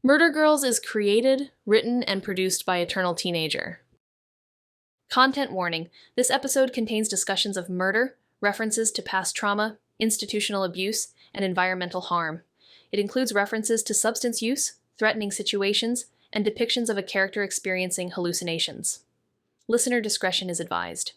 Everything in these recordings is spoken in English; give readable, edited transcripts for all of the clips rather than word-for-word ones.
Murder Girls is created, written, and produced by Eternal Teenager. Content warning. This episode contains discussions of murder, references to past trauma, institutional abuse, and environmental harm. It includes references to substance use, threatening situations, and depictions of a character experiencing hallucinations. Listener discretion is advised.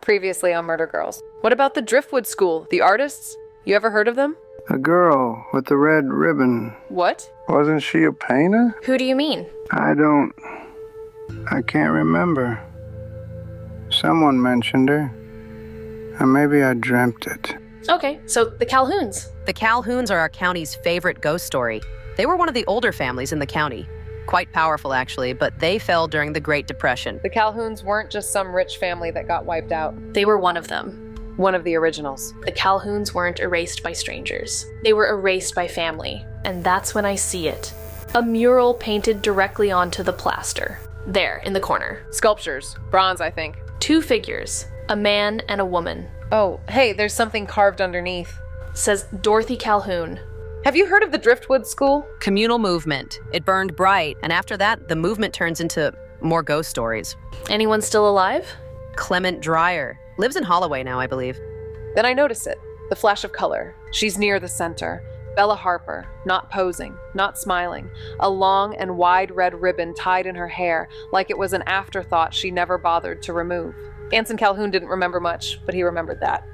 Previously on Murder Girls. What about the Driftwood School? The artists? You ever heard of them? A girl with the red ribbon. What? Wasn't she a painter? Who do you mean? I can't remember. Someone mentioned her. Or maybe I dreamt it. Okay, so the Calhouns. The Calhouns are our county's favorite ghost story. They were one of the older families in the county. Quite powerful, actually, but they fell during the Great Depression. The Calhouns weren't just some rich family that got wiped out. They were one of them. One of the originals. The Calhouns weren't erased by strangers. They were erased by family. And that's when I see it. A mural painted directly onto the plaster. There, in the corner. Sculptures. Bronze, I think. 2 figures. A man and a woman. Oh, hey, there's something carved underneath. Says Dorothy Calhoun. Have you heard of the Driftwood School? Communal movement. It burned bright, and after that, the movement turns into more ghost stories. Anyone still alive? Clement Dreyer. Lives in Holloway now, I believe. Then I notice it. The flash of color. She's near the center. Bela Harper. Not posing. Not smiling. A long and wide red ribbon tied in her hair, like it was an afterthought she never bothered to remove. Anson Calhoun didn't remember much, but he remembered that.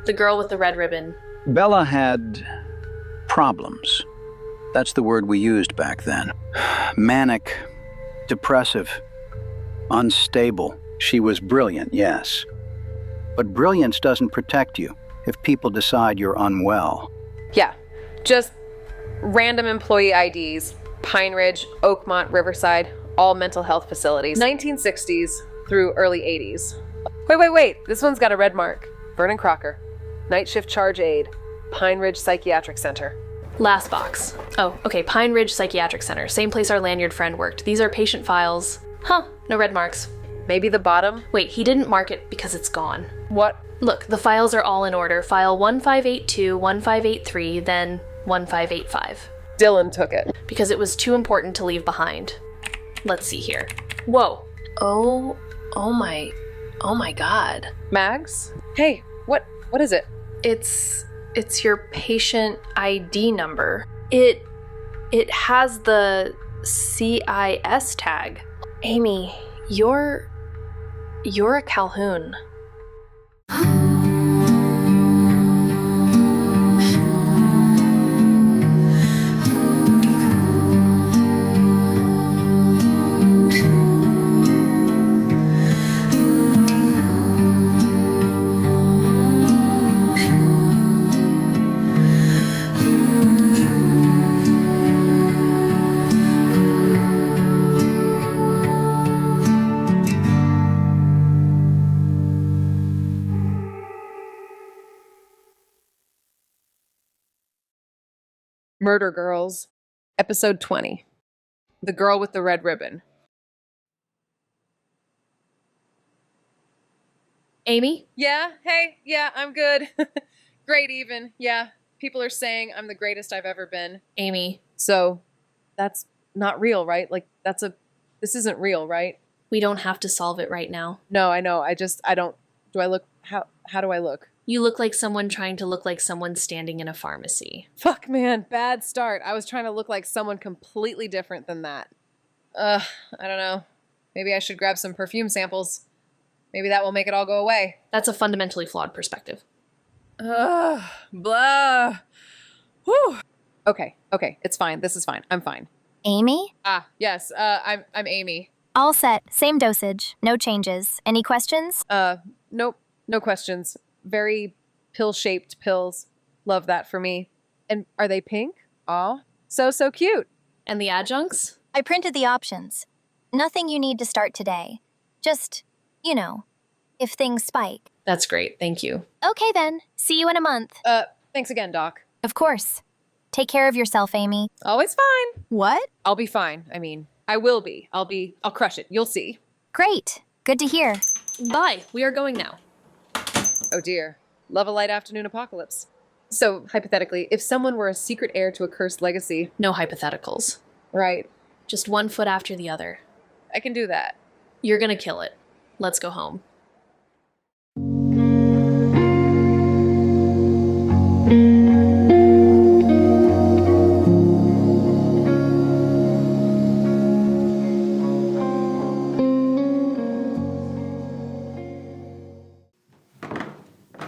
The girl with the red ribbon. Bella had problems. That's the word we used back then. Manic, depressive, unstable. She was brilliant, yes. But brilliance doesn't protect you if people decide you're unwell. Yeah, just random employee IDs. Pine Ridge, Oakmont, Riverside, all mental health facilities. 1960s through early 80s. Wait. This one's got a red mark. Vernon Crocker. Night shift charge aide. Pine Ridge Psychiatric Center. Last box. Oh, okay, Pine Ridge Psychiatric Center. Same place our lanyard friend worked. These are patient files. Huh, no red marks. Maybe the bottom? Wait, he didn't mark it because it's gone. What? Look, the files are all in order. File 1582, 1583, then 1585. Dylan took it. Because it was too important to leave behind. Let's see here. Whoa. Oh my god. Mags? Hey, what is it? It's your patient ID number. It has the CIS tag. Amy, you're a Calhoun. Murder Girls, episode 20. The girl with the red ribbon. Amy? Yeah, hey, yeah, I'm good. Great even, yeah. People are saying I'm the greatest I've ever been. Amy. So, that's not real, right? This isn't real, right? We don't have to solve it right now. No, I know, how do I look? You look like someone trying to look like someone standing in a pharmacy. Fuck, man, bad start. I was trying to look like someone completely different than that. I don't know. Maybe I should grab some perfume samples. Maybe that will make it all go away. That's a fundamentally flawed perspective. Blah. Whew. Okay, it's fine. This is fine. I'm fine. Amy? Yes, I'm Amy. All set. Same dosage. No changes. Any questions? Nope. No questions. Very pill-shaped pills. Love that for me. And are they pink? Aw, so cute. And the adjuncts? I printed the options. Nothing you need to start today. Just, if things spike. That's great, thank you. Okay then. See you in a month. Thanks again, Doc. Of course. Take care of yourself, Amy. Always fine. What? I'll be fine. I will be. I'll crush it. You'll see. Great. Good to hear. Bye, we are going now. Oh dear. Love a light afternoon apocalypse. So, hypothetically, if someone were a secret heir to a cursed legacy... No hypotheticals. Right. Just one foot after the other. I can do that. You're gonna kill it. Let's go home.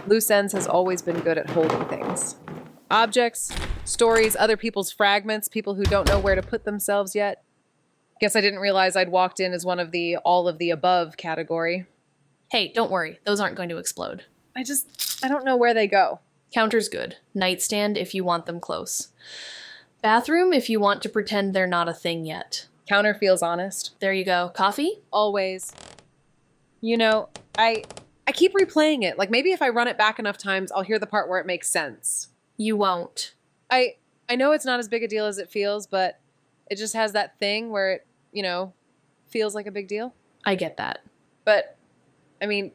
Loose Ends has always been good at holding things. Objects, stories, other people's fragments, people who don't know where to put themselves yet. Guess I didn't realize I'd walked in as one of the all of the above category. Hey, don't worry. Those aren't going to explode. I don't know where they go. Counter's good. Nightstand if you want them close. Bathroom if you want to pretend they're not a thing yet. Counter feels honest. There you go. Coffee? Always. You know, I keep replaying it. Like maybe if I run it back enough times, I'll hear the part where it makes sense. You won't. I know it's not as big a deal as it feels, but it just has that thing where it, feels like a big deal. I get that. But, I mean,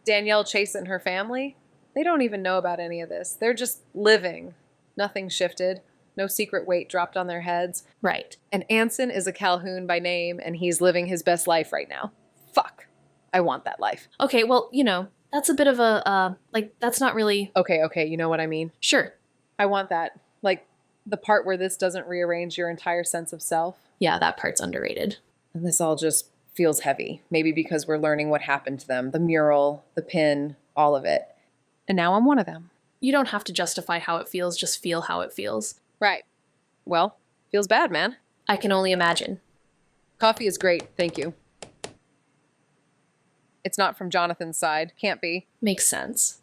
Danielle Chase and her family, they don't even know about any of this. They're just living. Nothing shifted. No secret weight dropped on their heads. Right. And Anson is a Calhoun by name, and he's living his best life right now. Fuck. I want that life. Okay, well, that's a bit of a, that's not really... Okay, you know what I mean? Sure. I want that. Like, the part where this doesn't rearrange your entire sense of self. Yeah, that part's underrated. And this all just feels heavy. Maybe because we're learning what happened to them. The mural, the pin, all of it. And now I'm one of them. You don't have to justify how it feels, just feel how it feels. Right. Well, feels bad, man. I can only imagine. Coffee is great, thank you. It's not from Jonathan's side. Can't be. Makes sense.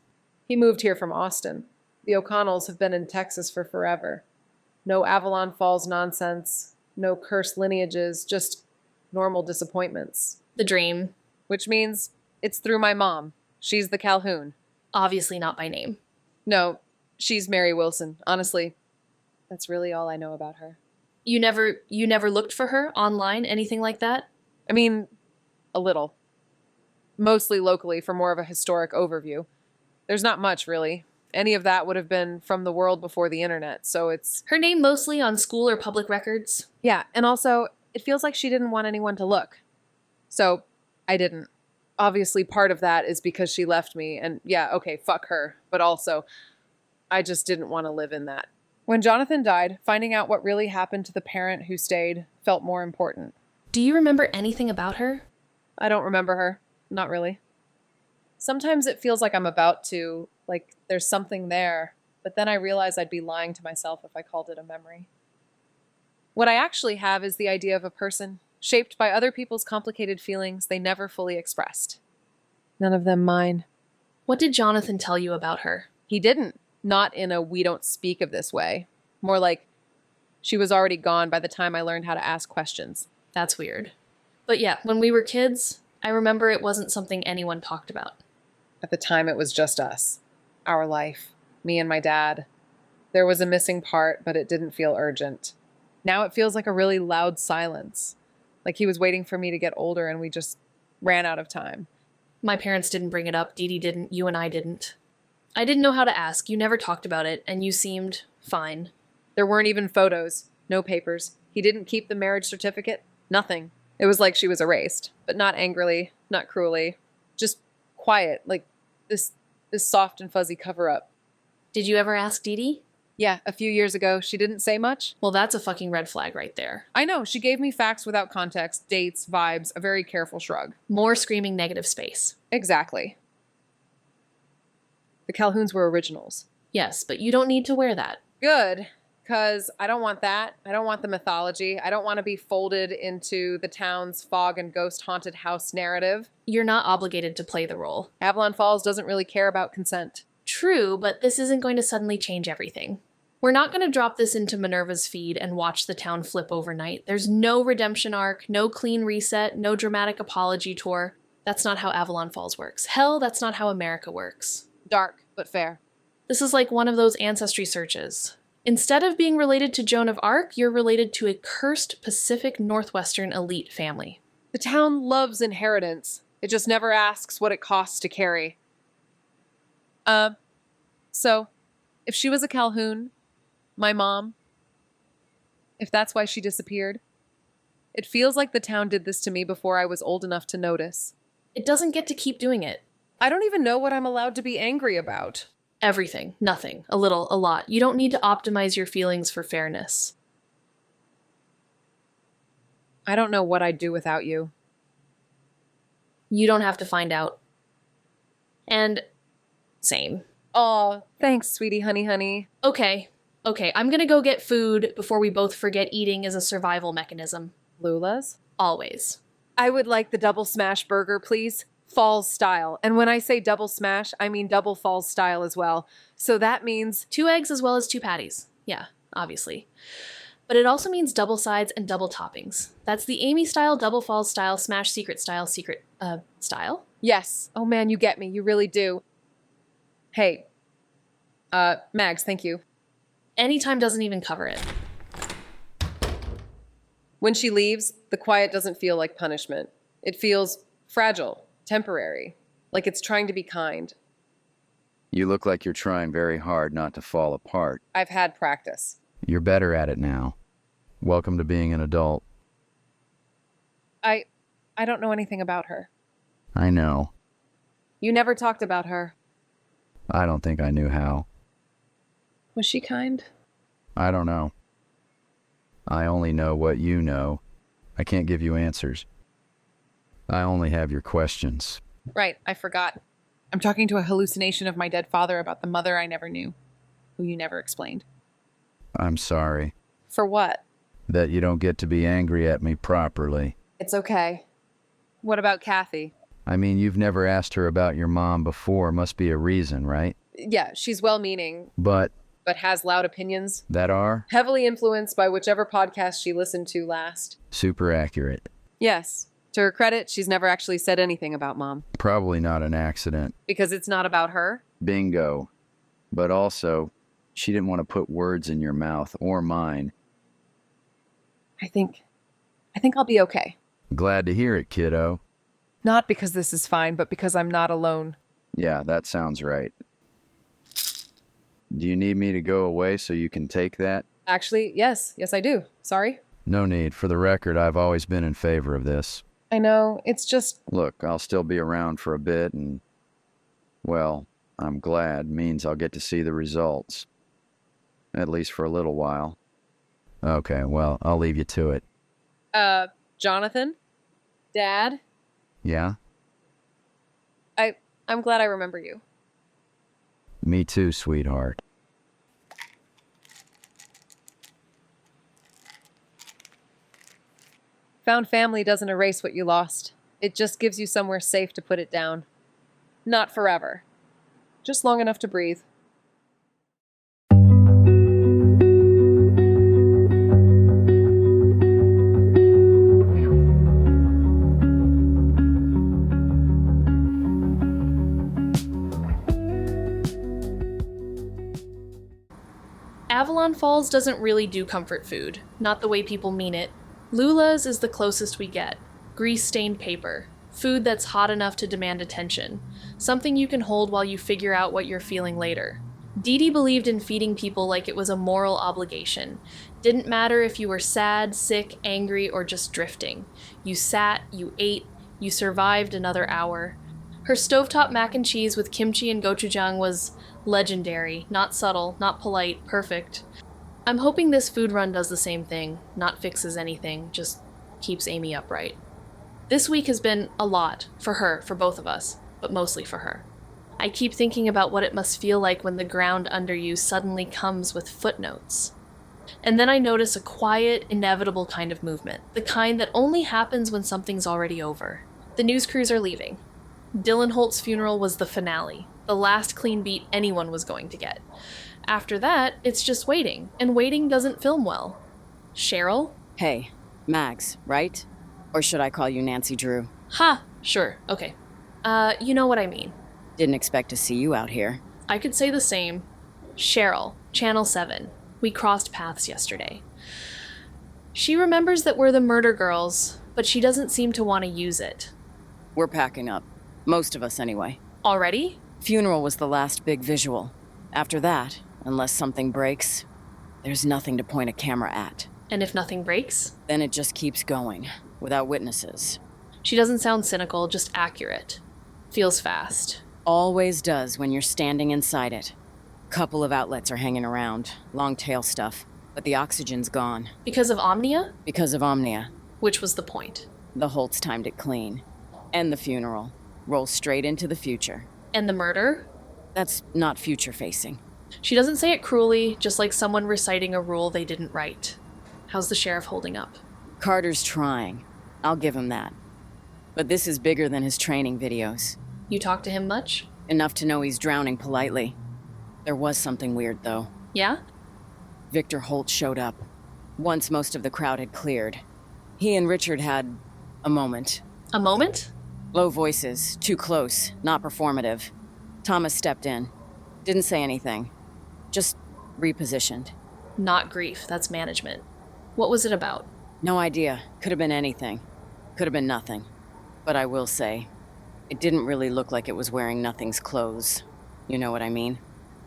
He moved here from Austin. The O'Connells have been in Texas for forever. No Avalon Falls nonsense. No cursed lineages. Just normal disappointments. The dream. Which means it's through my mom. She's the Calhoun. Obviously not by name. No, she's Mary Wilson. Honestly, that's really all I know about her. You never looked for her online, anything like that? I mean, a little. Mostly locally for more of a historic overview. There's not much, really. Any of that would have been from the world before the internet, so it's... Her name mostly on school or public records? Yeah, and also, it feels like she didn't want anyone to look. So, I didn't. Obviously, part of that is because she left me, and yeah, okay, fuck her. But also, I just didn't want to live in that. When Jonathan died, finding out what really happened to the parent who stayed felt more important. Do you remember anything about her? I don't remember her. Not really. Sometimes it feels like I'm about to, like there's something there, but then I realize I'd be lying to myself if I called it a memory. What I actually have is the idea of a person, shaped by other people's complicated feelings they never fully expressed. None of them mine. What did Jonathan tell you about her? He didn't. Not in a we don't speak of this way. More like she was already gone by the time I learned how to ask questions. That's weird. But yeah, when we were kids, I remember it wasn't something anyone talked about. At the time, it was just us. Our life. Me and my dad. There was a missing part, but it didn't feel urgent. Now it feels like a really loud silence. Like he was waiting for me to get older and we just ran out of time. My parents didn't bring it up. Dee Dee didn't. You and I didn't. I didn't know how to ask. You never talked about it, and you seemed fine. There weren't even photos. No papers. He didn't keep the marriage certificate. Nothing. It was like she was erased. But not angrily. Not cruelly. Just quiet. Like this soft and fuzzy cover-up. Did you ever ask Dee Dee? Yeah, a few years ago. She didn't say much. Well, that's a fucking red flag right there. I know. She gave me facts without context, dates, vibes, a very careful shrug. More screaming negative space. Exactly. The Calhouns were originals. Yes, but you don't need to wear that. Good, because I don't want that. I don't want the mythology. I don't want to be folded into the town's fog and ghost haunted house narrative. You're not obligated to play the role. Avalon Falls doesn't really care about consent. True, but this isn't going to suddenly change everything. We're not going to drop this into Minerva's feed and watch the town flip overnight. There's no redemption arc, no clean reset, no dramatic apology tour. That's not how Avalon Falls works. Hell, that's not how America works. Dark, but fair. This is like one of those ancestry searches. Instead of being related to Joan of Arc, you're related to a cursed Pacific Northwestern elite family. The town loves inheritance. It just never asks what it costs to carry. So, if she was a Calhoun, my mom, if that's why she disappeared. It feels like the town did this to me before I was old enough to notice. It doesn't get to keep doing it. I don't even know what I'm allowed to be angry about. Everything, nothing, a little, a lot. You don't need to optimize your feelings for fairness. I don't know what I'd do without you. You don't have to find out. And same. Aw, thanks, sweetie honey. Okay, I'm gonna go get food before we both forget eating is a survival mechanism. Lula's? Always. I would like the double smash burger, please. Falls style. And when I say double smash, I mean double Falls style as well. So that means 2 eggs as well as 2 patties. Yeah, obviously. But it also means double sides and double toppings. That's the Amy style, double Falls style, smash secret style, style? yes. Oh man, you get me. You really do. Hey. Mags, thank you. Anytime doesn't even cover it. When she leaves, the quiet doesn't feel like punishment. It feels fragile, temporary, like it's trying to be kind. You look like you're trying very hard not to fall apart. I've had practice. You're better at it now. Welcome to being an adult. I don't know anything about her. I know. You never talked about her. I don't think I knew how. Was she kind? I don't know. I only know what you know. I can't give you answers. I only have your questions. Right, I forgot. I'm talking to a hallucination of my dead father about the mother I never knew, who you never explained. I'm sorry. For what? That you don't get to be angry at me properly. It's okay. What about Kathy? I mean, you've never asked her about your mom before. Must be a reason, right? Yeah, she's well-meaning, But has loud opinions. that are Heavily influenced by whichever podcast she listened to last. super accurate. Yes. To her credit, she's never actually said anything about Mom. Probably not an accident. Because it's not about her? Bingo. But also, she didn't want to put words in your mouth or mine. I think I'll be okay. Glad to hear it, kiddo. Not because this is fine, but because I'm not alone. Yeah, that sounds right. Do you need me to go away so you can take that? Actually, yes. Yes, I do. Sorry. No need. For the record, I've always been in favor of this. I know. It's just... Look, I'll still be around for a bit and, well, I'm glad. Means I'll get to see the results. At least for a little while. Okay, well, I'll leave you to it. Jonathan? Dad? Yeah? I'm glad I remember you. Me too, sweetheart. Found family doesn't erase what you lost. It just gives you somewhere safe to put it down. Not forever. Just long enough to breathe. Avalon Falls doesn't really do comfort food, not the way people mean it. Lula's is the closest we get. Grease-stained paper. Food that's hot enough to demand attention. Something you can hold while you figure out what you're feeling later. Dee Dee believed in feeding people like it was a moral obligation. Didn't matter if you were sad, sick, angry, or just drifting. You sat, you ate, you survived another hour. Her stovetop mac and cheese with kimchi and gochujang was legendary, not subtle, not polite, perfect. I'm hoping this food run does the same thing, not fixes anything, just keeps Amy upright. This week has been a lot, for her, for both of us, but mostly for her. I keep thinking about what it must feel like when the ground under you suddenly comes with footnotes. And then I notice a quiet, inevitable kind of movement, the kind that only happens when something's already over. The news crews are leaving. Dylan Holt's funeral was the finale, the last clean beat anyone was going to get. After that, it's just waiting, and waiting doesn't film well. Cheryl? Hey, Mags, right? Or should I call you Nancy Drew? Ha! Sure, okay. You know what I mean. Didn't expect to see you out here. I could say the same. Cheryl, Channel 7. We crossed paths yesterday. She remembers that we're the murder girls, but she doesn't seem to want to use it. We're packing up. Most of us, anyway. Already? Funeral was the last big visual. After that, unless something breaks, there's nothing to point a camera at. And if nothing breaks? Then it just keeps going, without witnesses. She doesn't sound cynical, just accurate. Feels fast. Always does when you're standing inside it. Couple of outlets are hanging around, long tail stuff, but the oxygen's gone. Because of Omnia? Because of Omnia. Which was the point. The Holtz timed it clean. And the funeral. Roll straight into the future. And the murder? That's not future-facing. She doesn't say it cruelly, just like someone reciting a rule they didn't write. How's the sheriff holding up? Carter's trying. I'll give him that. But this is bigger than his training videos. You talk to him much? Enough to know he's drowning politely. There was something weird, though. Yeah? Victor Holt showed up. Once most of the crowd had cleared. He and Richard had a moment. A moment? Low voices, too close, not performative. Thomas stepped in. Didn't say anything. Just repositioned. Not grief, that's management. What was it about? No idea. Could have been anything. Could have been nothing. But I will say, it didn't really look like it was wearing nothing's clothes. You know what I mean?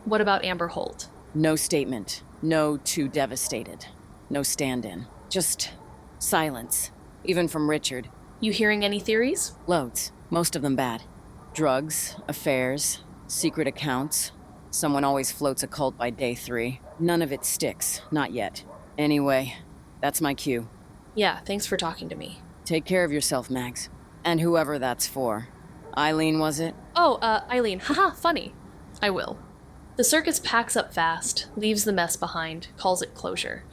What about Amber Holt? No statement. No too devastated. No stand-in. Just silence. Even from Richard. You hearing any theories? Loads. Most of them bad. Drugs, affairs, secret accounts. Someone always floats a cult by day 3. None of it sticks. Not yet. Anyway, that's my cue. Yeah, thanks for talking to me. Take care of yourself, Mags. And whoever that's for. Eileen, was it? Oh, Eileen. Haha, funny. I will. The circus packs up fast, leaves the mess behind, calls it closure.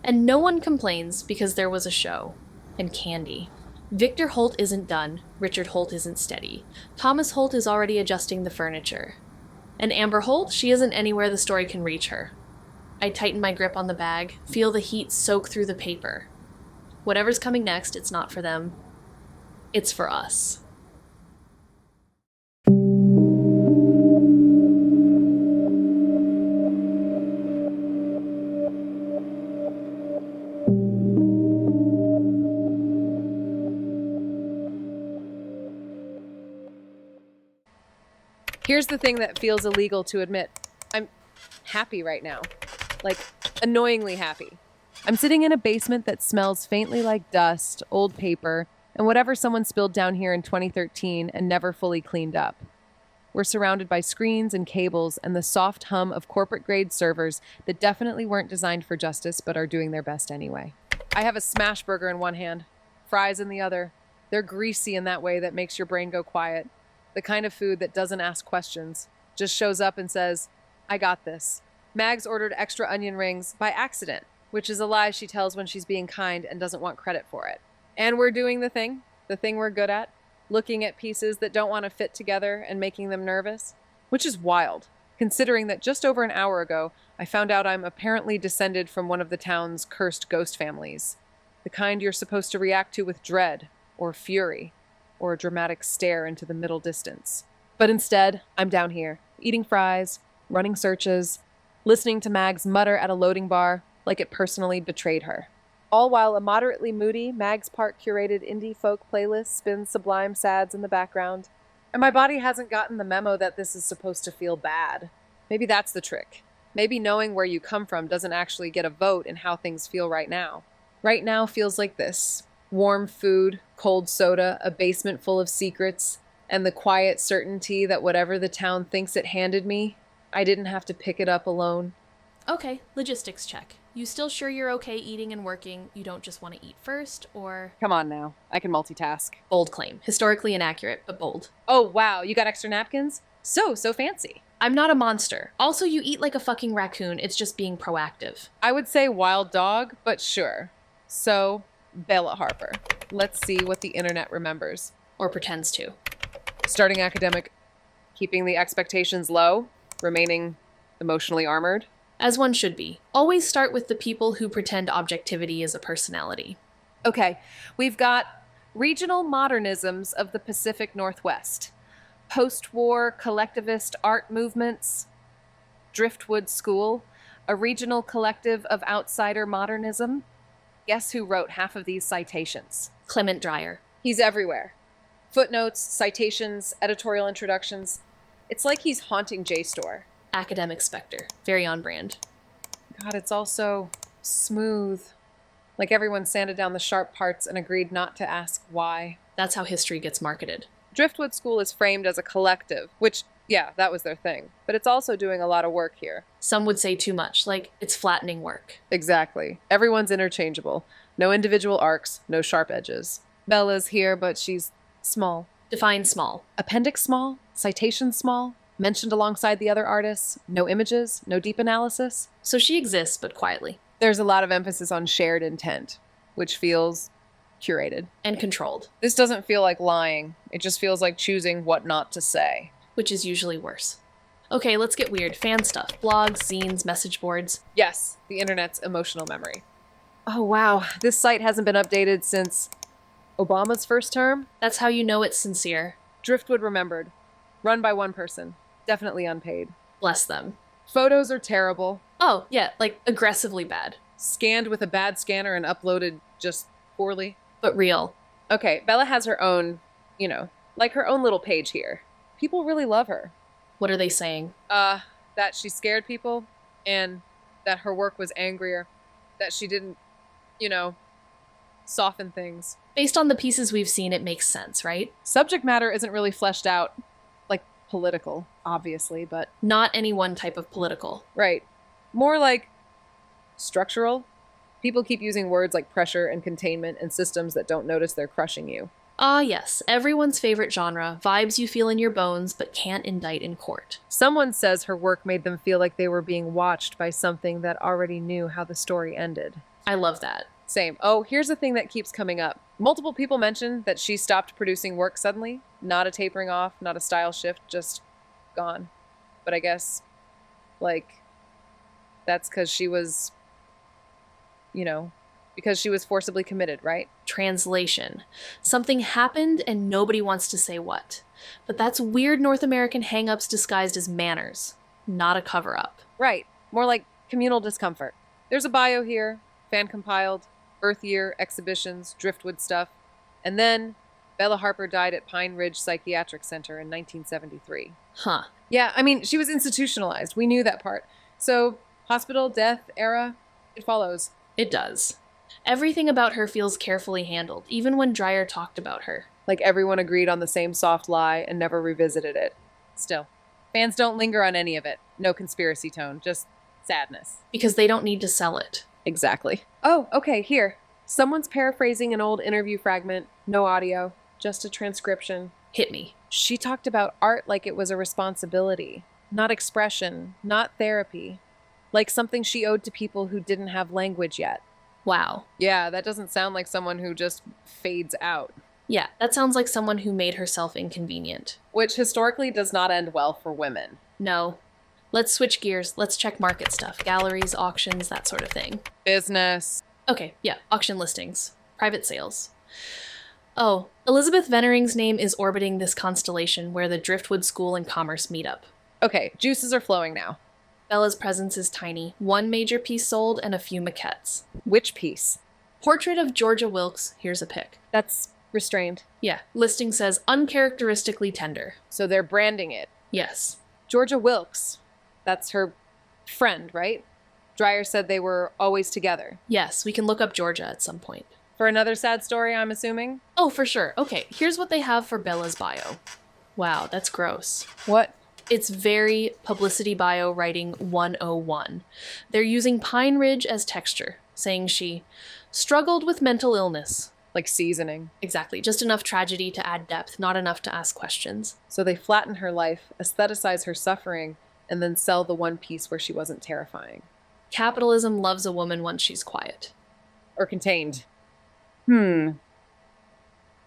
And no one complains because there was a show. And candy. Victor Holt isn't done. Richard Holt isn't steady. Thomas Holt is already adjusting the furniture. And Amber Holt, she isn't anywhere the story can reach her. I tighten my grip on the bag, feel the heat soak through the paper. Whatever's coming next, it's not for them. It's for us. Here's the thing that feels illegal to admit. I'm happy right now. Like, annoyingly happy. I'm sitting in a basement that smells faintly like dust, old paper, and whatever someone spilled down here in 2013 and never fully cleaned up. We're surrounded by screens and cables and the soft hum of corporate-grade servers that definitely weren't designed for justice but are doing their best anyway. I have a smash burger in one hand, fries in the other. They're greasy in that way that makes your brain go quiet. The kind of food that doesn't ask questions, just shows up and says, I got this. Mags ordered extra onion rings by accident, which is a lie she tells when she's being kind and doesn't want credit for it. And we're doing the thing we're good at, looking at pieces that don't want to fit together and making them nervous, which is wild, considering that just over an hour ago, I found out I'm apparently descended from one of the town's cursed ghost families, the kind you're supposed to react to with dread or fury, or a dramatic stare into the middle distance. But instead, I'm down here, eating fries, running searches, listening to Mags mutter at a loading bar like it personally betrayed her. All while a moderately moody Mags Park curated indie folk playlist spins Sublime Sads in the background. And my body hasn't gotten the memo that this is supposed to feel bad. Maybe that's the trick. Maybe knowing where you come from doesn't actually get a vote in how things feel right now. Right now feels like this. Warm food, cold soda, a basement full of secrets, and the quiet certainty that whatever the town thinks it handed me, I didn't have to pick it up alone. Okay, logistics check. You still sure you're okay eating and working? You don't just want to eat first, or... Come on now, I can multitask. Bold claim. Historically inaccurate, but bold. Oh wow, you got extra napkins? So fancy. I'm not a monster. Also, you eat like a fucking raccoon. It's just being proactive. I would say wild dog, but sure. So, Bela Harper. Let's see what the internet remembers. Or pretends to. Starting academic, keeping the expectations low, remaining emotionally armored. As one should be. Always start with the people who pretend objectivity is a personality. Okay, we've got regional modernisms of the Pacific Northwest, post-war collectivist art movements, Driftwood School, a regional collective of outsider modernism. Guess who wrote half of these citations? Clement Dreyer. He's everywhere. Footnotes, citations, editorial introductions. It's like he's haunting JSTOR. Academic specter. Very on brand. God, it's also smooth, Like everyone sanded down the sharp parts and agreed not to ask why. That's how history gets marketed. Driftwood School is framed as a collective, which, yeah, that was their thing. But it's also doing a lot of work here. Some would say too much, like it's flattening work. Exactly. Everyone's interchangeable. No individual arcs, no sharp edges. Bella's here, but she's small. Define small. Appendix small, citation small, mentioned alongside the other artists, no images, no deep analysis. So she exists, but quietly. There's a lot of emphasis on shared intent, which feels curated. And controlled. This doesn't feel like lying. It just feels like choosing what not to say. Which is usually worse. Okay, let's get weird. Fan stuff. Blogs, zines, message boards. Yes, the internet's emotional memory. Oh wow, this site hasn't been updated since Obama's first term? That's how you know it's sincere. Driftwood Remembered. Run by one person. Definitely unpaid. Bless them. Photos are terrible. Oh, yeah, like aggressively bad. Scanned with a bad scanner and uploaded just poorly. But real. Okay, Bella has her own, like her own little page here. People really love her. What are they saying? That she scared people, and that her work was angrier. That she didn't, soften things. Based on the pieces we've seen, it makes sense, right? Subject matter isn't really fleshed out, like political, obviously, but... Not any one type of political. Right. More like structural. People keep using words like pressure and containment and systems that don't notice they're crushing you. Ah, yes, everyone's favorite genre, vibes you feel in your bones but can't indict in court. Someone says her work made them feel like they were being watched by something that already knew how the story ended. I love that. Same. Oh, here's the thing that keeps coming up. Multiple people mentioned that she stopped producing work suddenly. Not a tapering off, not a style shift, just gone. But I guess, that's because she was, because she was forcibly committed, right? Translation. Something happened and nobody wants to say what. But that's weird North American hang-ups disguised as manners, not a cover-up. Right. More like communal discomfort. There's a bio here, fan compiled, Earth Year, exhibitions, Driftwood stuff. And then Bela Harper died at Pine Ridge Psychiatric Center in 1973. Huh. Yeah, she was institutionalized. We knew that part. So, hospital, death, era, it follows. It does. Everything about her feels carefully handled, even when Dreyer talked about her. Like everyone agreed on the same soft lie and never revisited it. Still, fans don't linger on any of it. No conspiracy tone, just sadness. Because they don't need to sell it. Exactly. Oh, okay, here. Someone's paraphrasing an old interview fragment. No audio, just a transcription. Hit me. She talked about art like it was a responsibility, not expression, not therapy. Like something she owed to people who didn't have language yet. Wow. Yeah, that doesn't sound like someone who just fades out. Yeah, that sounds like someone who made herself inconvenient. Which historically does not end well for women. No. Let's switch gears. Let's check market stuff. Galleries, auctions, that sort of thing. Business. Okay, yeah, auction listings. Private sales. Oh, Elizabeth Vennering's name is orbiting this constellation where the Driftwood School and Commerce meet up. Okay, juices are flowing now. Bella's presence is tiny. One major piece sold and a few maquettes. Which piece? Portrait of Georgia Wilkes. Here's a pic. That's restrained. Yeah, listing says uncharacteristically tender. So they're branding it. Yes. Georgia Wilkes. That's her friend, right? Dreyer said they were always together. Yes, we can look up Georgia at some point. For another sad story, I'm assuming? Oh, for sure. Okay, here's what they have for Bella's bio. Wow, that's gross. What? It's very publicity bio writing 101. They're using Pine Ridge as texture, saying she struggled with mental illness. Like seasoning. Exactly, just enough tragedy to add depth, not enough to ask questions. So they flatten her life, aestheticize her suffering, and then sell the one piece where she wasn't terrifying. Capitalism loves a woman once she's quiet. Or contained. Pine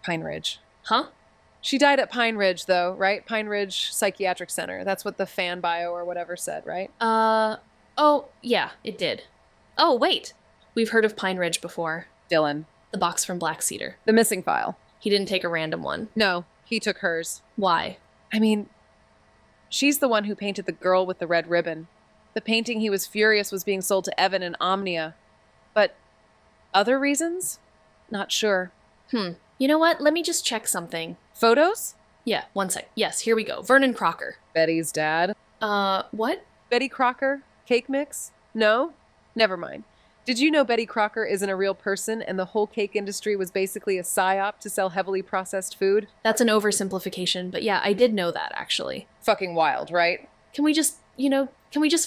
Ridge. Huh? She died at Pine Ridge, though, right? Pine Ridge Psychiatric Center. That's what the fan bio or whatever said, right? Oh, yeah, it did. Oh, wait. We've heard of Pine Ridge before. Dylan. The box from Black Cedar. The missing file. He didn't take a random one. No, he took hers. Why? She's the one who painted the girl with the red ribbon. The painting he was furious was being sold to Evan and Omnia. But other reasons? Not sure. You know what? Let me just check something. Photos? Yeah, one sec. Yes, here we go. Vernon Crocker. Betty's dad. What? Betty Crocker? Cake mix? No? Never mind. Did you know Betty Crocker isn't a real person and the whole cake industry was basically a psyop to sell heavily processed food? That's an oversimplification, but yeah, I did know that, actually. Fucking wild, right? Can we just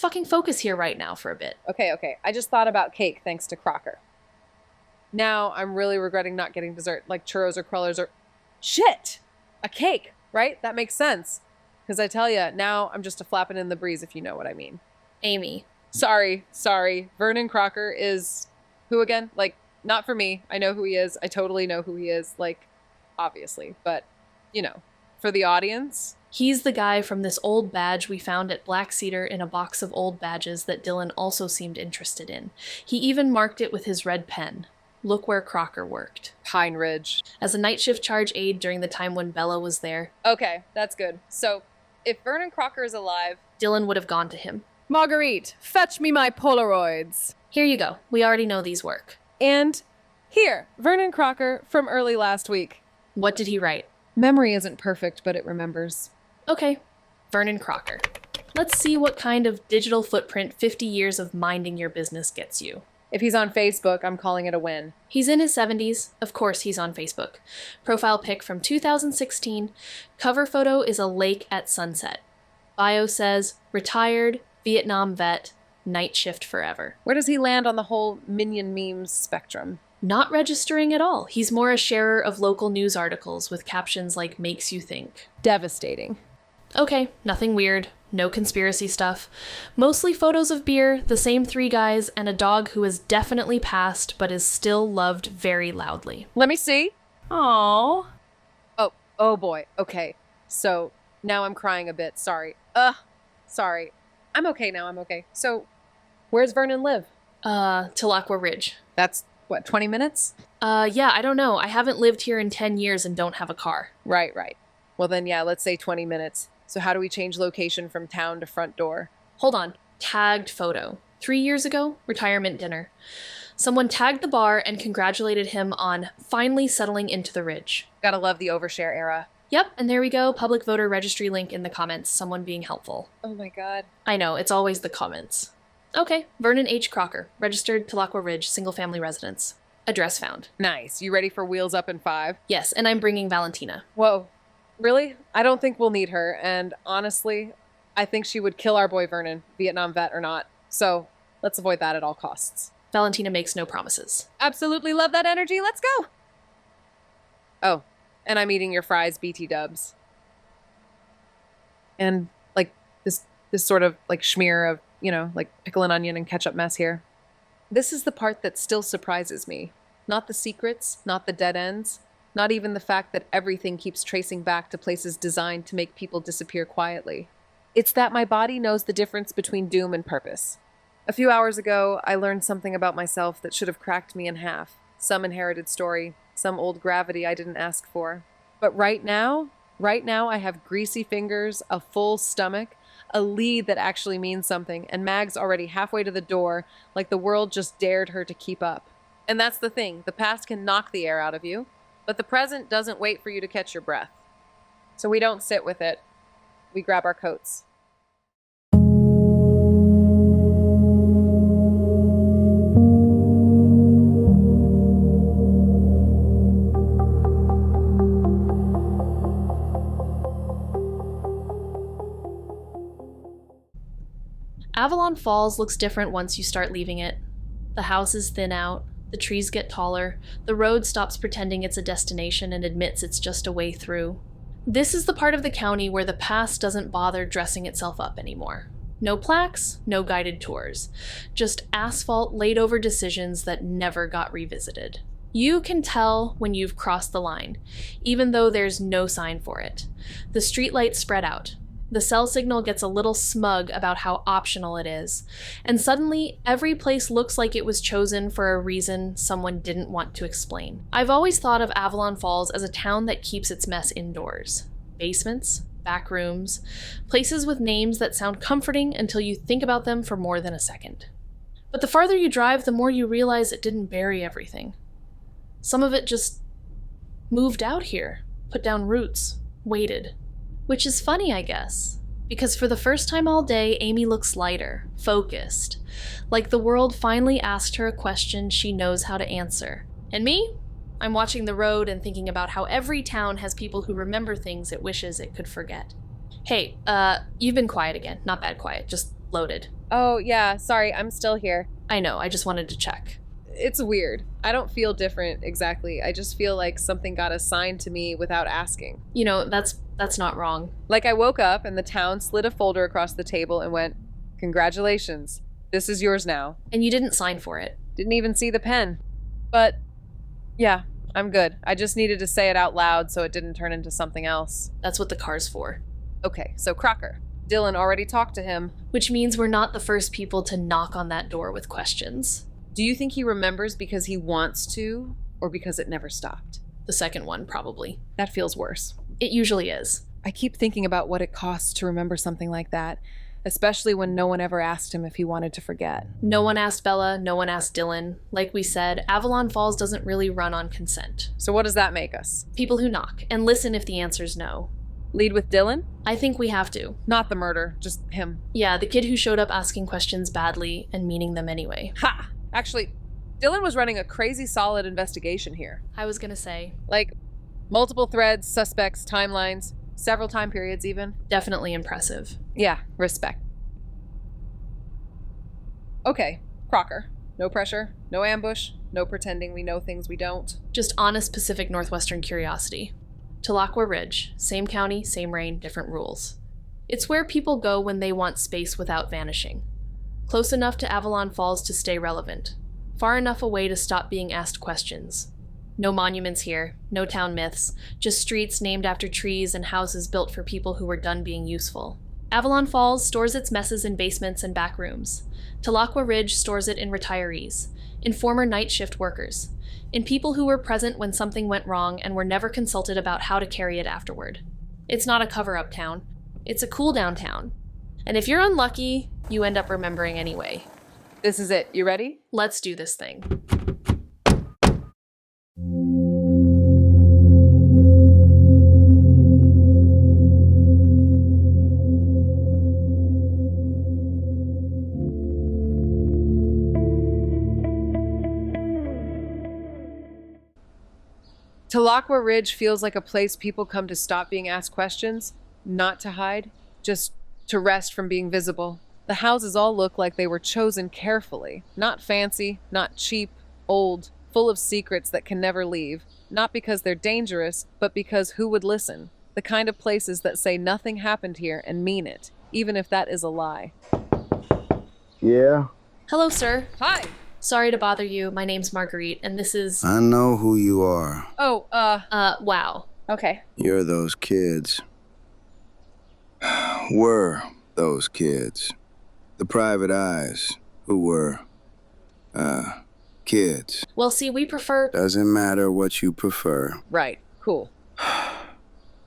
fucking focus here right now for a bit? Okay. I just thought about cake thanks to Crocker. Now I'm really regretting not getting dessert, like churros or crullers or... Shit! A cake, right? That makes sense. Because I tell ya, now I'm just a flapping in the breeze, if you know what I mean. Amy. Sorry. Vernon Crocker is... Who again? Like, not for me. I know who he is. I totally know who he is. Like, obviously. But, for the audience... He's the guy from this old badge we found at Black Cedar in a box of old badges that Dylan also seemed interested in. He even marked it with his red pen. Look where Crocker worked. Pine Ridge. As a night shift charge aide during the time when Bella was there. Okay, that's good. So, if Vernon Crocker is alive... Dylan would have gone to him. Marguerite, fetch me my Polaroids. Here you go. We already know these work. And here, Vernon Crocker from early last week. What did he write? Memory isn't perfect, but it remembers. Okay, Vernon Crocker. Let's see what kind of digital footprint 50 years of minding your business gets you. If he's on Facebook, I'm calling it a win. He's in his 70s. Of course he's on Facebook. Profile pic from 2016. Cover photo is a lake at sunset. Bio says, retired, Vietnam vet, night shift forever. Where does he land on the whole minion memes spectrum? Not registering at all. He's more a sharer of local news articles with captions like makes you think. Devastating. Okay, nothing weird. No conspiracy stuff. Mostly photos of beer, the same 3 guys, and a dog who has definitely passed but is still loved very loudly. Let me see. Aww. Oh boy. Okay. So, now I'm crying a bit. Sorry. Sorry. I'm okay now. I'm okay. So, where's Vernon live? Tulacqua Ridge. That's, 20 minutes? Yeah, I don't know. I haven't lived here in 10 years and don't have a car. Right. Well then, yeah, let's say 20 minutes. So how do we change location from town to front door? Hold on. Tagged photo. 3 years ago, retirement dinner. Someone tagged the bar and congratulated him on finally settling into the ridge. Gotta love the overshare era. Yep, and there we go. Public voter registry link in the comments. Someone being helpful. Oh my god. I know, it's always the comments. Okay, Vernon H. Crocker. Registered Tulacqua Ridge, single-family residence. Address found. Nice. You ready for Wheels Up in 5? Yes, and I'm bringing Valentina. Whoa. Really? I don't think we'll need her, and honestly, I think she would kill our boy Vernon, Vietnam vet or not. So, let's avoid that at all costs. Valentina makes no promises. Absolutely love that energy. Let's go! Oh, and I'm eating your fries, BT dubs. And, this sort of, schmear of, pickle and onion and ketchup mess here. This is the part that still surprises me. Not the secrets, not the dead ends. Not even the fact that everything keeps tracing back to places designed to make people disappear quietly. It's that my body knows the difference between doom and purpose. A few hours ago, I learned something about myself that should have cracked me in half. Some inherited story, some old gravity I didn't ask for. But right now I have greasy fingers, a full stomach, a lead that actually means something, and Mag's already halfway to the door, like the world just dared her to keep up. And that's the thing, the past can knock the air out of you. But the present doesn't wait for you to catch your breath. So we don't sit with it. We grab our coats. Avalon Falls looks different once you start leaving it. The houses thin out. The trees get taller, the road stops pretending it's a destination and admits it's just a way through. This is the part of the county where the past doesn't bother dressing itself up anymore. No plaques, no guided tours. Just asphalt laid over decisions that never got revisited. You can tell when you've crossed the line, even though there's no sign for it. The streetlights spread out. The cell signal gets a little smug about how optional it is, and suddenly every place looks like it was chosen for a reason someone didn't want to explain. I've always thought of Avalon Falls as a town that keeps its mess indoors. Basements, back rooms, places with names that sound comforting until you think about them for more than a second. But the farther you drive, the more you realize it didn't bury everything. Some of it just moved out here, put down roots, waited. Which is funny, I guess. Because for the first time all day, Amy looks lighter, focused. Like the world finally asked her a question she knows how to answer. And me? I'm watching the road and thinking about how every town has people who remember things it wishes it could forget. Hey, you've been quiet again. Not bad quiet, just loaded. Oh, yeah, sorry, I'm still here. I know, I just wanted to check. It's weird. I don't feel different exactly. I just feel like something got assigned to me without asking. You know, that's not wrong. Like I woke up and the town slid a folder across the table and went, "Congratulations, this is yours now." And you didn't sign for it. Didn't even see the pen. But, yeah, I'm good. I just needed to say it out loud so it didn't turn into something else. That's what the car's for. Okay, so Crocker. Dylan already talked to him. Which means we're not the first people to knock on that door with questions. Do you think he remembers because he wants to, or because it never stopped? The second one, probably. That feels worse. It usually is. I keep thinking about what it costs to remember something like that, especially when no one ever asked him if he wanted to forget. No one asked Bella, no one asked Dylan. Like we said, Avalon Falls doesn't really run on consent. So what does that make us? People who knock, and listen if the answer's no. Lead with Dylan? I think we have to. Not the murder, just him. Yeah, the kid who showed up asking questions badly and meaning them anyway. Ha! Actually, Dylan was running a crazy solid investigation here. I was gonna say. Like, multiple threads, suspects, timelines, several time periods even. Definitely impressive. Yeah, respect. Okay, Crocker. No pressure, no ambush, no pretending we know things we don't. Just honest Pacific Northwestern curiosity. Talakwa Ridge, same county, same rain, different rules. It's where people go when they want space without vanishing. Close enough to Avalon Falls to stay relevant. Far enough away to stop being asked questions. No monuments here, no town myths, just streets named after trees and houses built for people who were done being useful. Avalon Falls stores its messes in basements and back rooms. Talakwa Ridge stores it in retirees, in former night shift workers, in people who were present when something went wrong and were never consulted about how to carry it afterward. It's not a cover-up town. It's a cool-down town. And if you're unlucky, you end up remembering anyway. This is it. You ready? Let's do this thing. Talakwa Ridge feels like a place people come to stop being asked questions, not to hide, just to rest from being visible. The houses all look like they were chosen carefully. Not fancy, not cheap, old, full of secrets that can never leave. Not because they're dangerous, but because who would listen? The kind of places that say nothing happened here and mean it, even if that is a lie. Yeah? Hello, sir. Hi! Sorry to bother you. My name's Marguerite, and this is... I know who you are. Oh, wow. okay. You're those kids. Were those kids. The private eyes who were, kids. Well, see, we prefer... Doesn't matter what you prefer. Right. Cool.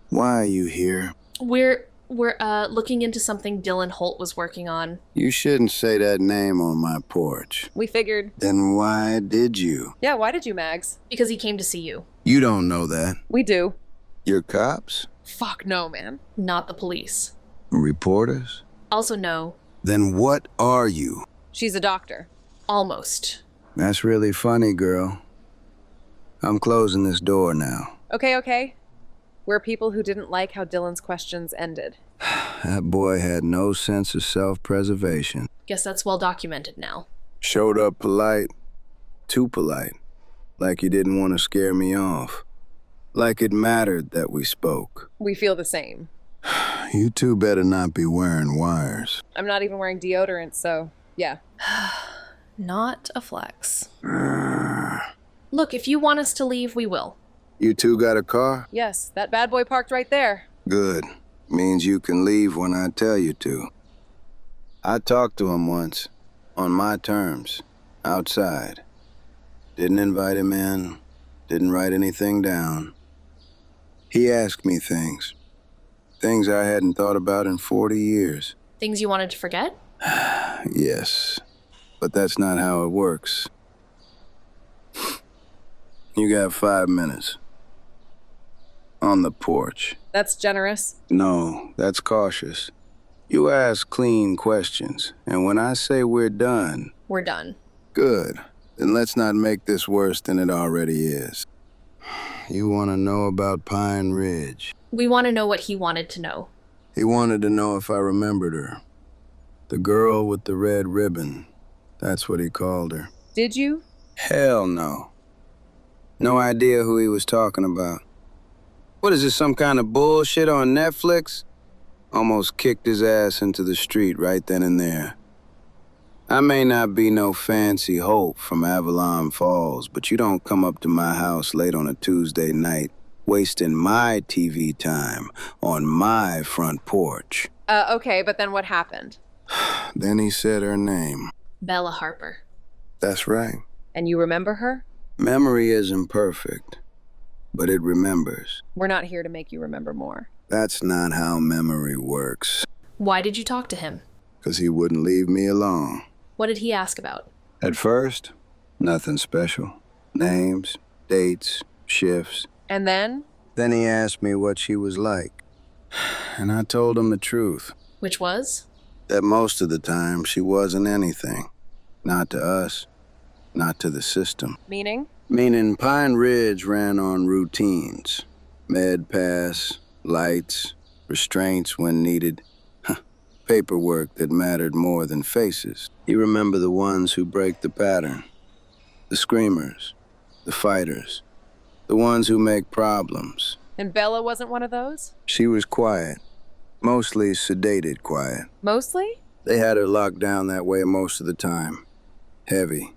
Why are you here? We're looking into something Dylan Holt was working on. You shouldn't say that name on my porch. We figured. Then why did you? Yeah, why did you, Mags? Because he came to see you. You don't know that. We do. You're cops? Fuck no, man. Not the police. Reporters? Also no. Then what are you? She's a doctor. Almost. That's really funny, girl. I'm closing this door now. Okay. We're people who didn't like how Dylan's questions ended. That boy had no sense of self-preservation. Guess that's well documented now. Showed up polite. Too polite. Like he didn't want to scare me off. Like it mattered that we spoke. We feel the same. You two better not be wearing wires. I'm not even wearing deodorant, so yeah. Not a flex. Look, if you want us to leave, we will. You two got a car? Yes, that bad boy parked right there. Good. Means you can leave when I tell you to. I talked to him once. On my terms. Outside. Didn't invite him in. Didn't write anything down. He asked me things. Things I hadn't thought about in 40 years. Things you wanted to forget? Yes. But that's not how it works. You got 5 minutes. On the porch. That's generous. No, that's cautious. You ask clean questions, and when I say we're done... We're done. Good. Then let's not make this worse than it already is. You want to know about Pine Ridge? We want to know what he wanted to know. He wanted to know if I remembered her. The girl with the red ribbon. That's what he called her. Did you? Hell no. No idea who he was talking about. What is this, some kind of bullshit on Netflix? Almost kicked his ass into the street right then and there. I may not be no fancy hope from Avalon Falls, but you don't come up to my house late on a Tuesday night, wasting my TV time on my front porch. Okay, but then what happened? Then he said her name. Bela Harper. That's right. And you remember her? Memory isn't perfect, but it remembers. We're not here to make you remember more. That's not how memory works. Why did you talk to him? 'Cause he wouldn't leave me alone. What did he ask about? At first, nothing special. Names, dates, shifts. And then? Then he asked me what she was like. And I told him the truth. Which was? That most of the time she wasn't anything. Not to us, not to the system. Meaning? Meaning Pine Ridge ran on routines. Med pass, lights, restraints when needed. Paperwork that mattered more than faces. You remember the ones who break the pattern. The screamers, the fighters, the ones who make problems. And Bella wasn't one of those? She was quiet, mostly sedated quiet. Mostly? They had her locked down that way most of the time. Heavy.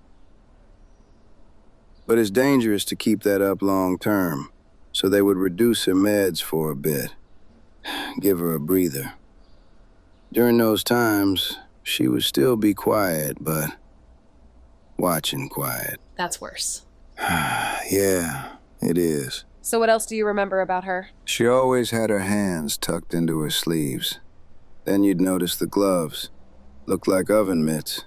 But it's dangerous to keep that up long term, so they would reduce her meds for a bit. Give her a breather. During those times, she would still be quiet, but watching quiet. That's worse. Yeah, it is. So what else do you remember about her? She always had her hands tucked into her sleeves. Then you'd notice the gloves. Looked like oven mitts.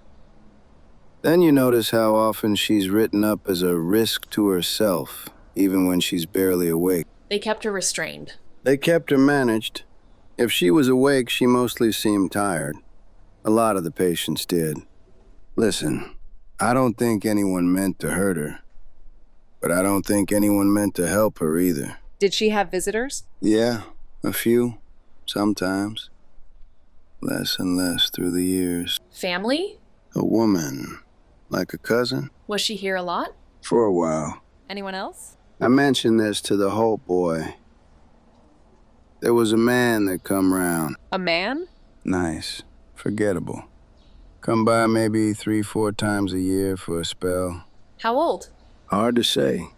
Then you notice how often she's written up as a risk to herself, even when she's barely awake. They kept her restrained. They kept her managed. If she was awake, she mostly seemed tired. A lot of the patients did. Listen, I don't think anyone meant to hurt her. But I don't think anyone meant to help her either. Did she have visitors? Yeah, a few. Sometimes. Less and less through the years. Family? A woman. Like a cousin? Was she here a lot? For a while. Anyone else? I mentioned this to the Hope boy. There was a man that come round. A man? Nice. Forgettable. Come by maybe 3-4 times a year for a spell. How old? Hard to say.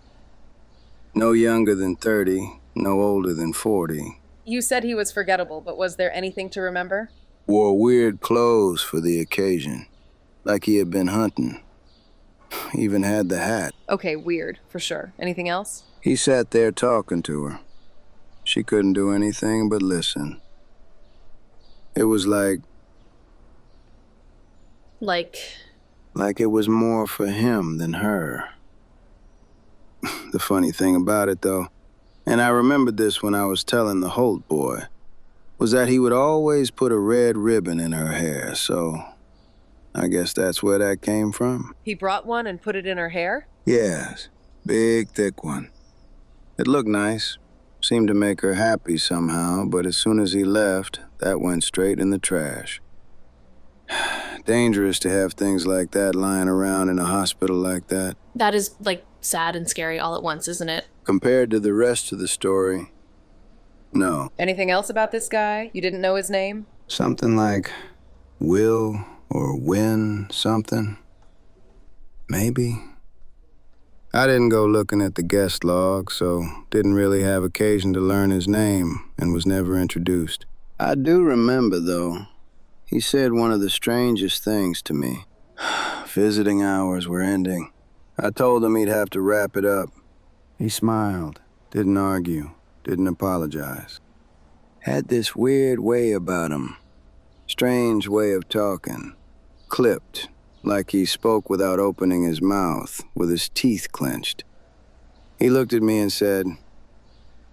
No younger than 30, no older than 40. You said he was forgettable, but was there anything to remember? Wore weird clothes for the occasion. Like he had been hunting. Even had the hat. Okay, weird, for sure. Anything else? He sat there talking to her. She couldn't do anything but listen. It was like it was more for him than her. The funny thing about it, though, and I remembered this when I was telling the Holt boy, was that he would always put a red ribbon in her hair, so I guess that's where that came from. He brought one and put it in her hair? Yes, big, thick one. It looked nice. Seemed to make her happy somehow, but as soon as he left, that went straight in the trash. Dangerous to have things like that lying around in a hospital like that. That is, sad and scary all at once, isn't it? Compared to the rest of the story, no. Anything else about this guy? You didn't know his name? Something like Will or Win something. Maybe. I didn't go looking at the guest log, so didn't really have occasion to learn his name and was never introduced. I do remember, though, he said one of the strangest things to me. Visiting hours were ending. I told him he'd have to wrap it up. He smiled, didn't argue, didn't apologize. Had this weird way about him. Strange way of talking. Clipped. Like he spoke without opening his mouth, with his teeth clenched. He looked at me and said,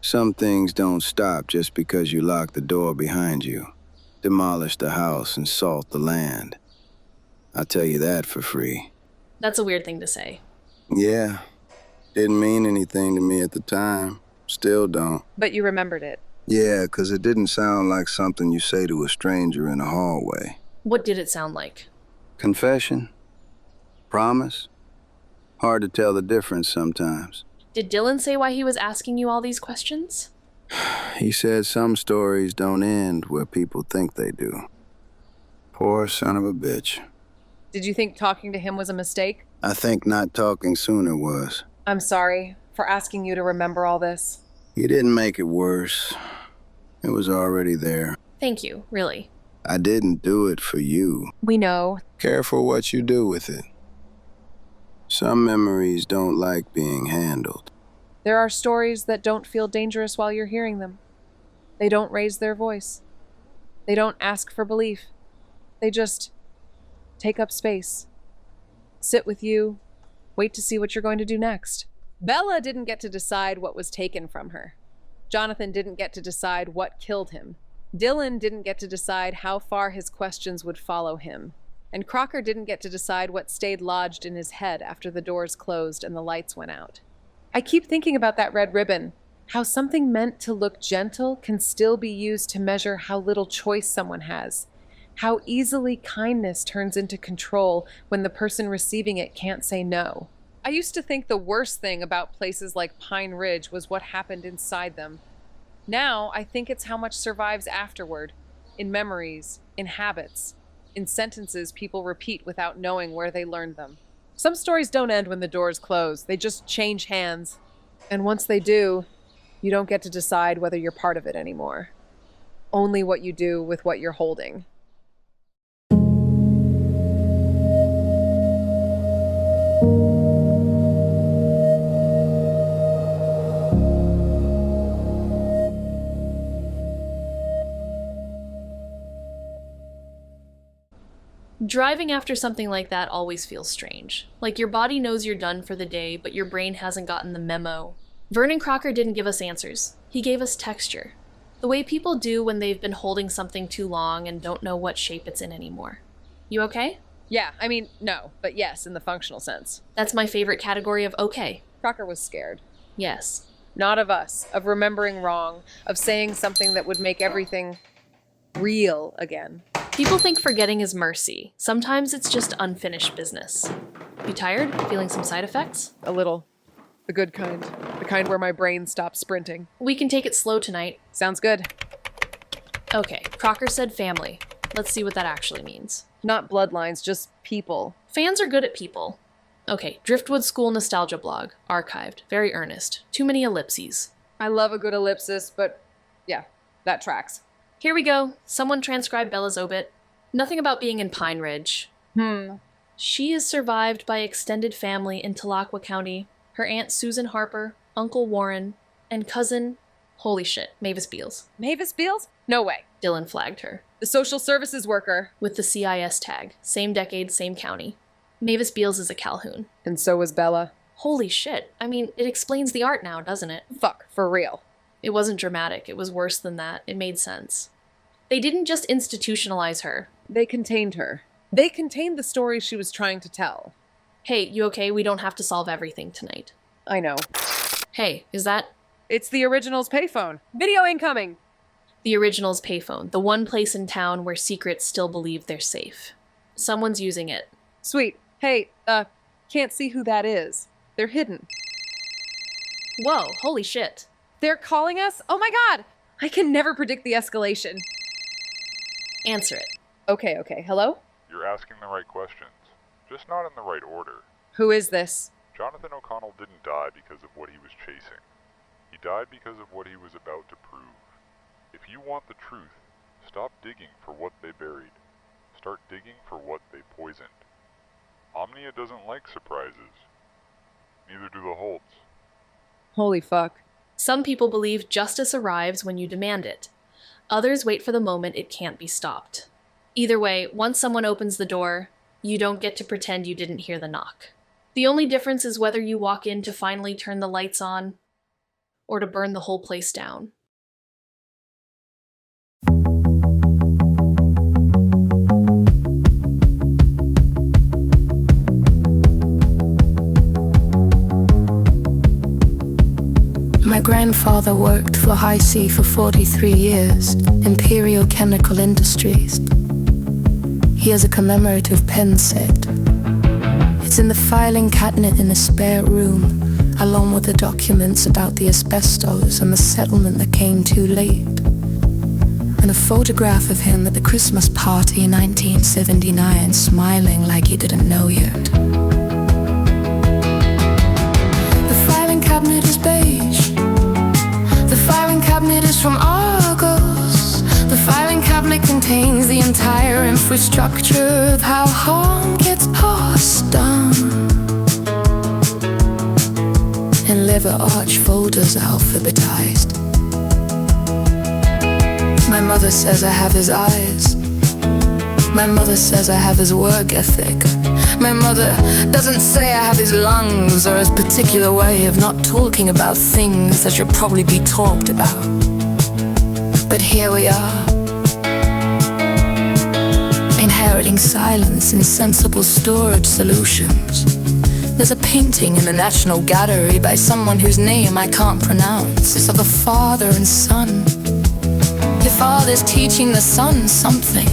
"Some things don't stop just because you lock the door behind you. demolish the house and salt the land. I'll tell you that for free. That's a weird thing to say. Yeah, didn't mean anything to me at the time. Still don't. But you remembered it. Yeah, 'cause it didn't sound like something you say to a stranger in a hallway. What did it sound like? Confession? Promise? Hard to tell the difference sometimes. Did Dylan say why he was asking you all these questions? He said some stories don't end where people think they do. Poor son of a bitch. Did you think talking to him was a mistake? I think not talking sooner was. I'm sorry for asking you to remember all this. You didn't make it worse. It was already there. Thank you, really. I didn't do it for you. We know. Careful what you do with it. Some memories don't like being handled. There are stories that don't feel dangerous while you're hearing them. They don't raise their voice. They don't ask for belief. They just take up space. Sit with you. Wait to see what you're going to do next. Bella didn't get to decide what was taken from her. Jonathan didn't get to decide what killed him. Dylan didn't get to decide how far his questions would follow him. And Crocker didn't get to decide what stayed lodged in his head after the doors closed and the lights went out. I keep thinking about that red ribbon, how something meant to look gentle can still be used to measure how little choice someone has, how easily kindness turns into control when the person receiving it can't say no. I used to think the worst thing about places like Pine Ridge was what happened inside them. Now I think it's how much survives afterward, in memories, in habits, in sentences people repeat without knowing where they learned them. Some stories don't end when the doors close. They just change hands. And once they do, you don't get to decide whether you're part of it anymore. Only what you do with what you're holding. Driving after something like that always feels strange. Like your body knows you're done for the day, but your brain hasn't gotten the memo. Vernon Crocker didn't give us answers. He gave us texture. The way people do when they've been holding something too long and don't know what shape it's in anymore. You okay? Yeah, I mean, no, but yes, in the functional sense. That's my favorite category of okay. Crocker was scared. Yes. Not of us, of remembering wrong, of saying something that would make everything real again. People think forgetting is mercy. Sometimes it's just unfinished business. You tired? Feeling some side effects? A little. The good kind. The kind where my brain stops sprinting. We can take it slow tonight. Sounds good. Okay, Crocker said family. Let's see what that actually means. Not bloodlines, just people. Fans are good at people. Okay, Driftwood School Nostalgia Blog. Archived. Very earnest. Too many ellipses. I love a good ellipsis, but yeah, that tracks. Here we go. Someone transcribed Bella's obit. Nothing about being in Pine Ridge. She is survived by extended family in Tahlequah County. Her Aunt Susan Harper, Uncle Warren, and cousin... Holy shit, Mavis Beals. Mavis Beals? No way. Dylan flagged her. The social services worker. With the CIS tag. Same decade, same county. Mavis Beals is a Calhoun. And so was Bella. Holy shit. I mean, it explains the art now, doesn't it? Fuck, for real. It wasn't dramatic. It was worse than that. It made sense. They didn't just institutionalize her. They contained her. They contained the story she was trying to tell. Hey, you okay? We don't have to solve everything tonight. I know. Hey, is that... It's the Originals payphone. Video incoming! The Originals payphone, the one place in town where secrets still believe they're safe. Someone's using it. Sweet. Hey, can't see who that is. They're hidden. Whoa, holy shit. They're calling us? Oh my god! I can never predict the escalation. Answer it. Okay. Hello? You're asking the right questions, just not in the right order. Who is this? Jonathan O'Connell didn't die because of what he was chasing. He died because of what he was about to prove. If you want the truth, stop digging for what they buried. Start digging for what they poisoned. Omnia doesn't like surprises. Neither do the Holts. Holy fuck. Some people believe justice arrives when you demand it. Others wait for the moment it can't be stopped. Either way, once someone opens the door, you don't get to pretend you didn't hear the knock. The only difference is whether you walk in to finally turn the lights on, or to burn the whole place down. My grandfather worked for High Sea for 43 years, Imperial Chemical Industries. He has a commemorative pen set. It's in the filing cabinet in a spare room, along with the documents about the asbestos and the settlement that came too late. And a photograph of him at the Christmas party in 1979, smiling like he didn't know yet. The filing cabinet is beige. The filing cabinet is from Argos. The filing cabinet contains the entire infrastructure of how harm gets passed on. In leather arch folders alphabetized. My mother says I have his eyes. My mother says I have his work ethic. My mother doesn't say I have his lungs or his particular way of not talking about things that should probably be talked about. But here we are, inheriting silence in sensible storage solutions. There's a painting in the National Gallery by someone whose name I can't pronounce. It's of a father and son. The father's teaching the son something.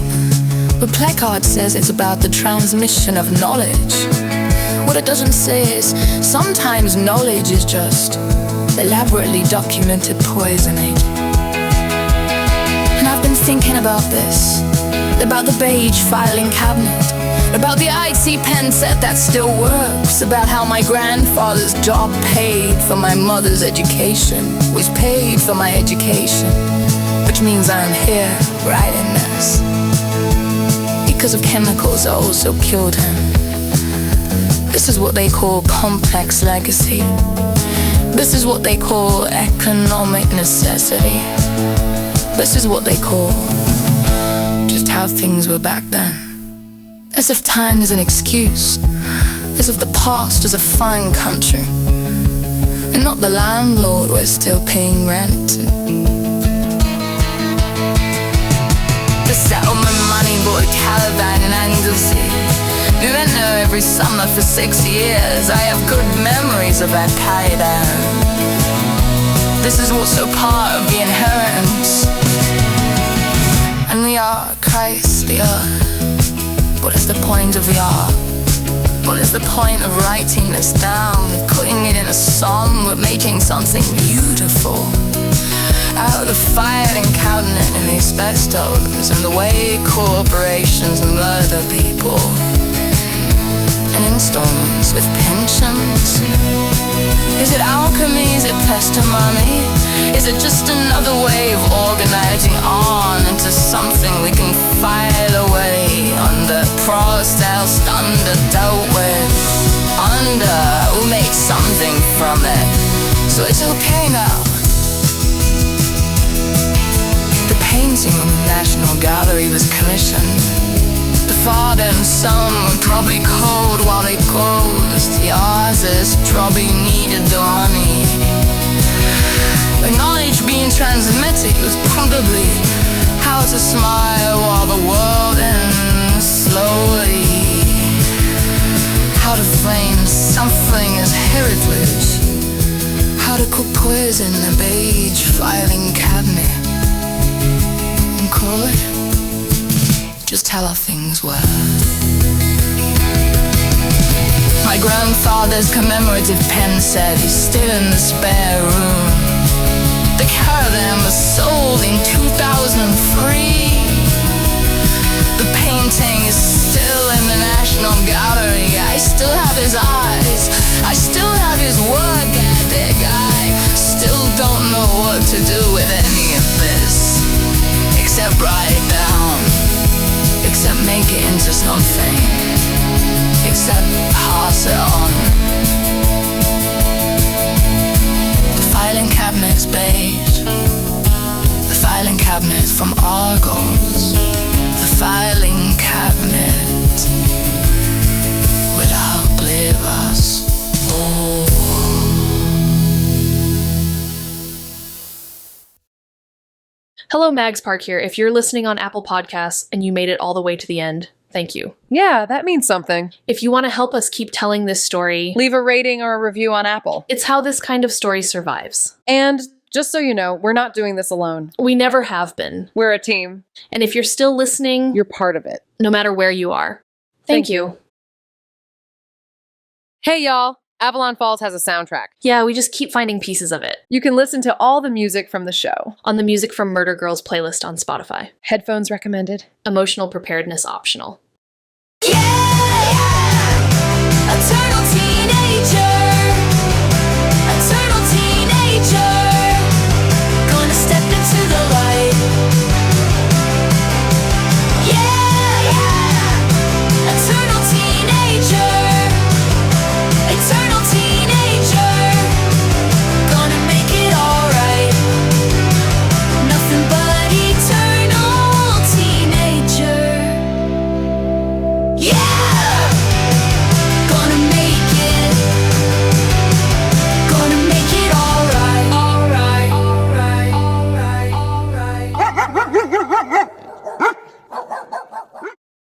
The placard says it's about the transmission of knowledge. What it doesn't say is sometimes knowledge is just elaborately documented poisoning. And I've been thinking about this, about the beige filing cabinet, about the IT pen set that still works, about how my grandfather's job paid for my mother's education, was paid for my education, which means I'm here writing this. Because of chemicals that also killed him. This is what they call complex legacy. This is what they call economic necessity. This is what they call just how things were back then. As if time is an excuse. As if the past is a fine country and not the landlord we're still paying rent to. The settlement money bought a caravan in Anglesey. We went there every summer for 6 years. I have good memories of that caravan. This is also part of the inheritance. And the art, Christ, the art. What is the point of the art? What is the point of writing this down, putting it in a song, but making something beautiful? Out of the filing cabinet and the asbestos and the way corporations murder people. And installments with pensions. Is it alchemy? Is it testimony? Is it just another way of organizing on into something we can file away under processed, under dealt with, under we'll make something from it. So it's okay now. The painting on the National Gallery was commissioned. The father and son were probably cold while they closed. The artist probably needed the money. The knowledge being transmitted was probably how to smile while the world ends slowly. How to flame something as heritage. How to cook poison in a beige filing cabinet. And call it just how our things were. My grandfather's commemorative pen set is still in the spare room. The caravan was sold in 2003. The painting is still in the National Gallery. I still have his eyes. I still have his work ethic. I still don't know what to do with any of this. Except write it down. Except make it into something. Except pass it on. The filing cabinet's beige. The filing cabinet's from Argos. The filing cabinet will outlive us all. Hello, Mags Park here. If you're listening on Apple Podcasts and you made it all the way to the end, Thank you. Yeah, that means something. If you want to help us keep telling this story, Leave a rating or a review on Apple. it's how this kind of story survives. And just so you know, we're not doing this alone. We never have been. We're a team. And if you're still listening, You're part of it. no matter where you are. Thank you. Hey, y'all. Avalon Falls has a soundtrack. Yeah, we just keep finding pieces of it. You can listen to all the music from the show. On the Music from Murder Girls playlist on Spotify. Headphones recommended. Emotional preparedness optional. Eternal teenager.